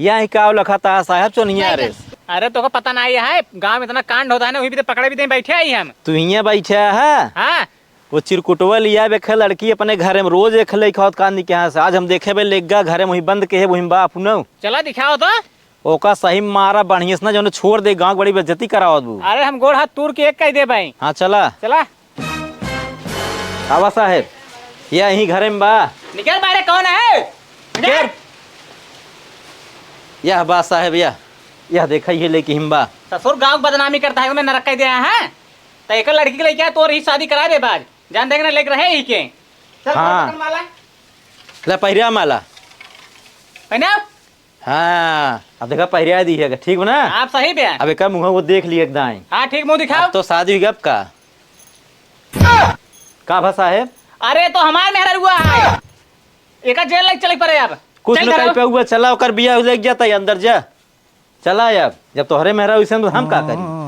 यहाँ का लखा था साहब चो नहीं आ रे। अरे तो पता नहीं है, गांव में इतना कांड होता है ना, वही भी तो पकड़े भी तो बैठे आई हम। तू यहाँ बैठा है? हाँ वो चिरकुटवा लिया बेखे लड़की अपने घर में रोज एक लेखावत कांदी के यहाँ से। आज हम देखे बे लेगा घर में वही बंद के है वही बाप न। चला दिखाओ तो। ओका सही मारा बढ़िया से ना जो छोड़ दे गांव बड़ी बेइज्जती करावत बू। अरे हम गोड़ हाथ तूर के एक कह दे भाई। हाँ चला चला आवा साहेब यही घरे में बा। निकल बारे, कौन है? निकल। यह बा साहेब यह देखा ये लेके हिम्बा। ससुर गांव बदनामी करता है, उन्हें नरक कह दिया है। तो एक लड़की के लेके तो ही शादी करा दे बाज, जान देख लेके रहे ही के। चल हाँ माला ले पहिरिया माला। पहना। हाँ अब देखा पहिरिया दी है ठीक हो ना। आप सही बयान। अब एक मुँह वो देख लिया एकदम। हाँ ठीक, मुंह दिखाओ। तो शादी हुई अब का भा साहेब? अरे तो हमारे मेहरा हुआ है, एक जेल लग चले पड़े। अब कुछ न कहीं पे हुआ चला और बिया लेके जाता है अंदर जा। चला अब जब तोहरे मेहरा वैसे तो हम का करी।